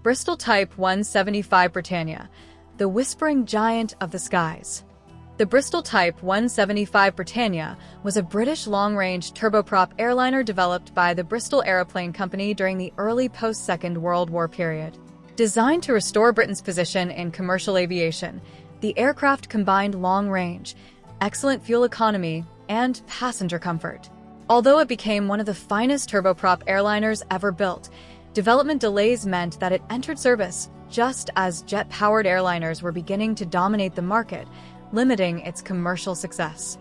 Bristol Type 175 Britannia, the whispering giant of the skies. The Bristol Type 175 Britannia was a British long-range turboprop airliner developed by the Bristol Aeroplane Company during the early post-Second World War period. Designed to restore Britain's position in commercial aviation, the aircraft combined long range, excellent fuel economy, and passenger comfort. Although it became one of the finest turboprop airliners ever built, development delays meant that it entered service just as jet-powered airliners were beginning to dominate the market, limiting its commercial success.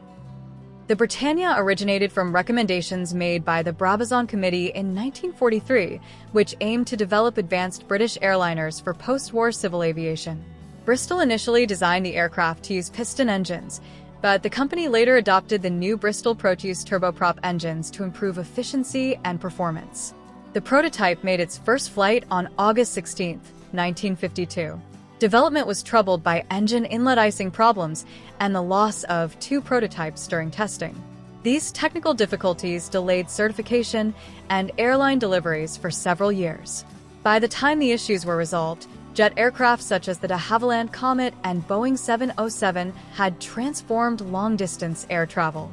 The Britannia originated from recommendations made by the Brabazon Committee in 1943, which aimed to develop advanced British airliners for post-war civil aviation. Bristol initially designed the aircraft to use piston engines, but the company later adopted the new Bristol Proteus turboprop engines to improve efficiency and performance. The prototype made its first flight on August 16, 1952. Development was troubled by engine inlet icing problems and the loss of 2 prototypes during testing. These technical difficulties delayed certification and airline deliveries for several years. By the time the issues were resolved, jet aircraft such as the de Havilland Comet and Boeing 707 had transformed long-distance air travel.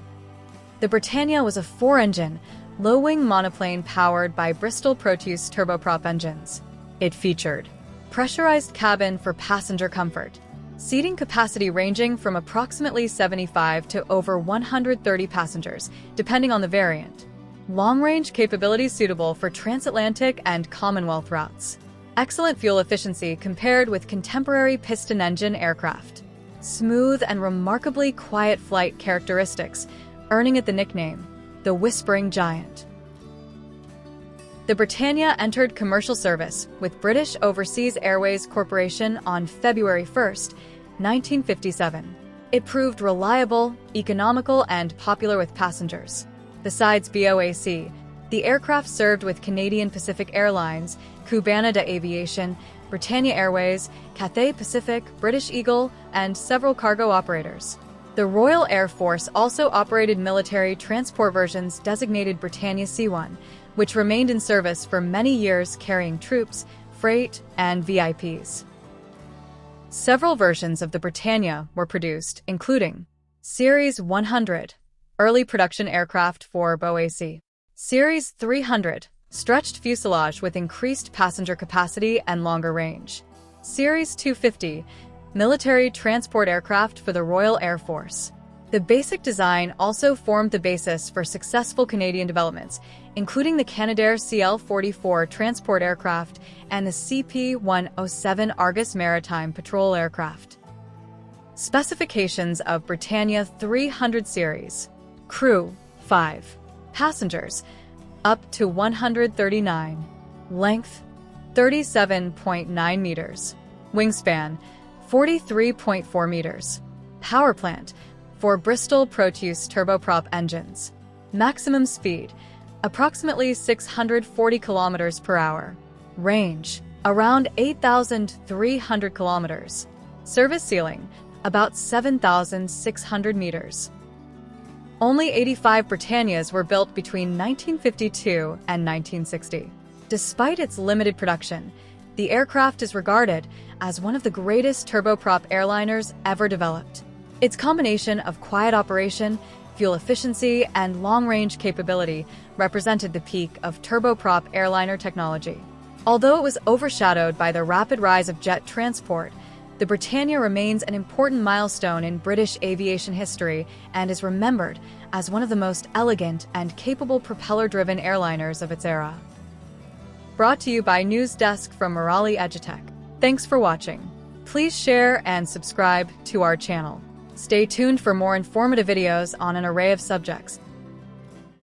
The Britannia was a 4-engine, low-wing monoplane powered by Bristol Proteus turboprop engines. It featured pressurized cabin for passenger comfort, seating capacity ranging from approximately 75 to over 130 passengers, depending on the variant. Long-range capabilities suitable for transatlantic and Commonwealth routes. Excellent fuel efficiency compared with contemporary piston engine aircraft. Smooth and remarkably quiet flight characteristics, earning it the nickname, the Whispering Giant. The Britannia entered commercial service with British Overseas Airways Corporation on February 1, 1957. It proved reliable, economical, and popular with passengers. Besides BOAC, the aircraft served with Canadian Pacific Airlines, Cubana de Aviation, Britannia Airways, Cathay Pacific, British Eagle, and several cargo operators. The Royal Air Force also operated military transport versions designated Britannia C1, which remained in service for many years carrying troops, freight, and VIPs. Several versions of the Britannia were produced, including Series 100, early production aircraft for BOAC, Series 300, stretched fuselage with increased passenger capacity and longer range, Series 250, military transport aircraft for the Royal Air Force. The basic design also formed the basis for successful Canadian developments, including the Canadair CL-44 transport aircraft and the CP-107 Argus maritime patrol aircraft. Specifications of Britannia 300 series. Crew, 5. Passengers, up to 139. Length, 37.9 meters. Wingspan, 43.4 meters. Power plant, for Bristol Proteus turboprop engines. Maximum speed, approximately 640 kilometers per hour. Range, around 8,300 kilometers. Service ceiling, about 7,600 meters. Only 85 Britannias were built between 1952 and 1960. Despite its limited production, the aircraft is regarded as one of the greatest turboprop airliners ever developed. Its combination of quiet operation, fuel efficiency, and long-range capability represented the peak of turboprop airliner technology. Although it was overshadowed by the rapid rise of jet transport, the Britannia remains an important milestone in British aviation history and is remembered as one of the most elegant and capable propeller-driven airliners of its era. Brought to you by News Desk from Morali Edutech. Thanks for watching. Please share and subscribe to our channel. Stay tuned for more informative videos on an array of subjects.